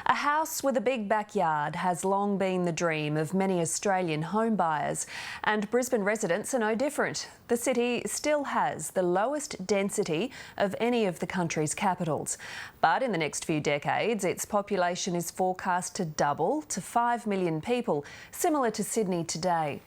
A house with a big backyard has long been the dream of many Australian home buyers, and Brisbane residents are no different. The city still has the lowest density of any of the country's capitals, but in the next few decades its population is forecast to double to 5 million people, similar to Sydney today.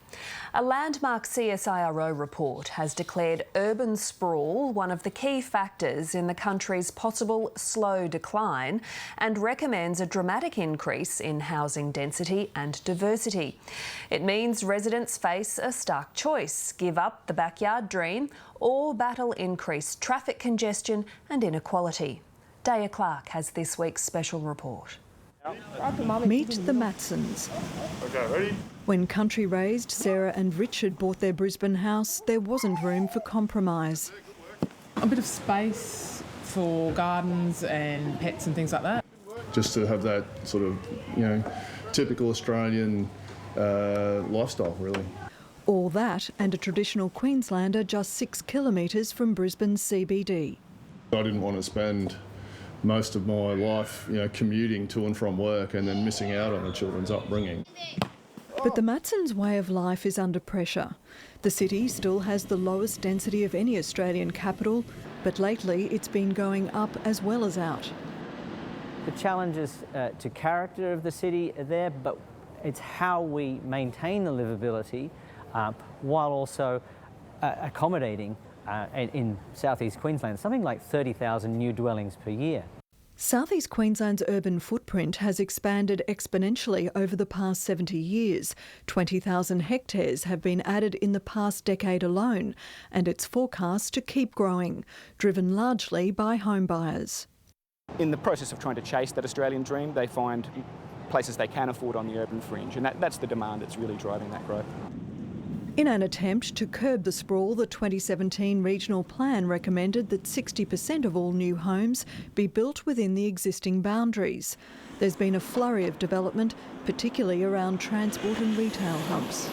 A landmark CSIRO report has declared urban sprawl one of the key factors in the country's possible slow decline and recommends a dramatic increase in housing density and diversity. It means residents face a stark choice: give up the backyard dream or battle increased traffic congestion and inequality. Daya Clark has this week's special report. Meet the Matsons. Okay, ready? When country raised Sarah and Richard bought their Brisbane house, there wasn't room for compromise. A bit of space for gardens and pets and things like that. Just to have that sort of, typical Australian lifestyle, really. All that and a traditional Queenslander just 6 kilometres from Brisbane's CBD. I didn't want to spend most of my life, commuting to and from work and then missing out on the children's upbringing. But the Matsons' way of life is under pressure. The city still has the lowest density of any Australian capital, but lately it's been going up as well as out. The challenges to character of the city are there, but it's how we maintain the livability while also accommodating in southeast Queensland something like 30,000 new dwellings per year. Southeast Queensland's urban footprint has expanded exponentially over the past 70 years. 20,000 hectares have been added in the past decade alone, and it's forecast to keep growing, driven largely by home buyers. In the process of trying to chase that Australian dream, they find places they can afford on the urban fringe, and that's the demand that's really driving that growth. In an attempt to curb the sprawl, the 2017 regional plan recommended that 60% of all new homes be built within the existing boundaries. There's been a flurry of development, particularly around transport and retail hubs.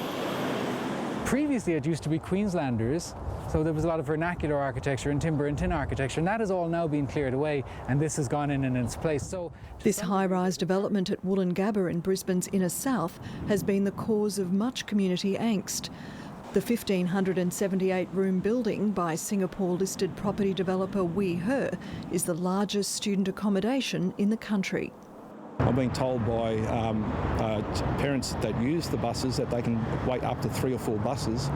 Previously it used to be Queenslanders, so there was a lot of vernacular architecture and timber and tin architecture, and that has all now been cleared away, and this has gone in its place. So this high-rise development at Woolloongabba in Brisbane's inner south has been the cause of much community angst. The 1,578-room building by Singapore-listed property developer WeHer is the largest student accommodation in the country. I'm being told by parents that use the buses that they can wait up to 3 or 4 buses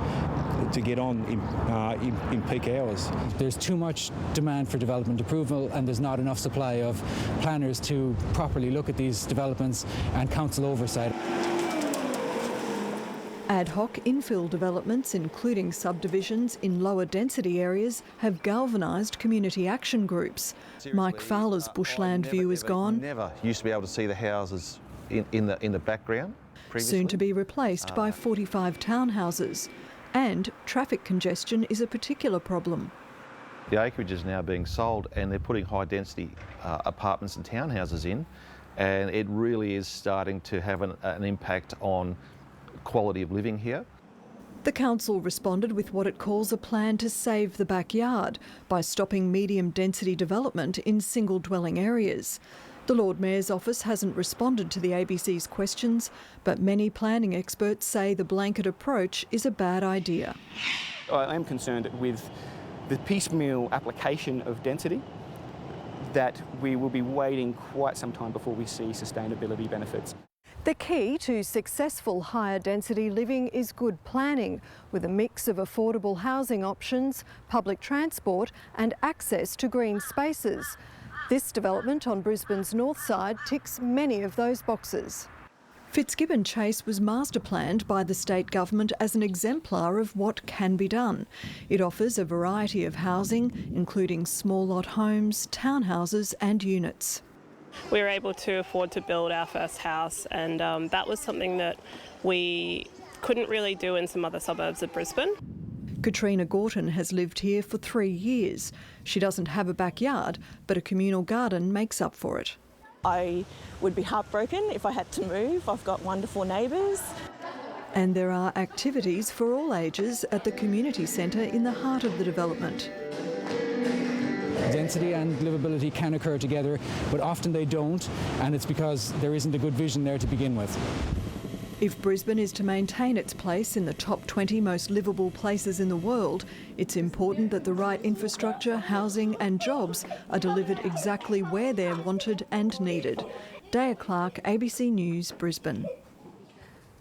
to get on in peak hours. There's too much demand for development approval, and there's not enough supply of planners to properly look at these developments and council oversight. Ad hoc infill developments, including subdivisions in lower density areas, have galvanised community action groups. Mike Fowler's bushland view is gone. Never used to be able to see the houses in the background previously. Soon to be replaced by 45 townhouses. And traffic congestion is a particular problem. The acreage is now being sold and they're putting high density apartments and townhouses in, and it really is starting to have an impact on quality of living here. The council responded with what it calls a plan to save the backyard by stopping medium density development in single dwelling areas. The Lord Mayor's office hasn't responded to the ABC's questions, but many planning experts say the blanket approach is a bad idea. I am concerned that with the piecemeal application of density, that we will be waiting quite some time before we see sustainability benefits. The key to successful higher density living is good planning, with a mix of affordable housing options, public transport and access to green spaces. This development on Brisbane's north side ticks many of those boxes. Fitzgibbon Chase was master planned by the state government as an exemplar of what can be done. It offers a variety of housing, including small lot homes, townhouses and units. We were able to afford to build our first house, and that was something that we couldn't really do in some other suburbs of Brisbane. Katrina Gorton has lived here for 3 years. She doesn't have a backyard, but a communal garden makes up for it. I would be heartbroken if I had to move. I've got wonderful neighbours. And there are activities for all ages at the community centre in the heart of the development. density and livability can occur together, but often they don't, and it's because there isn't a good vision there to begin with. If Brisbane is to maintain its place in the top 20 most livable places in the world, it's important that the right infrastructure, housing and jobs are delivered exactly where they're wanted and needed. Daya Clark, ABC News, Brisbane.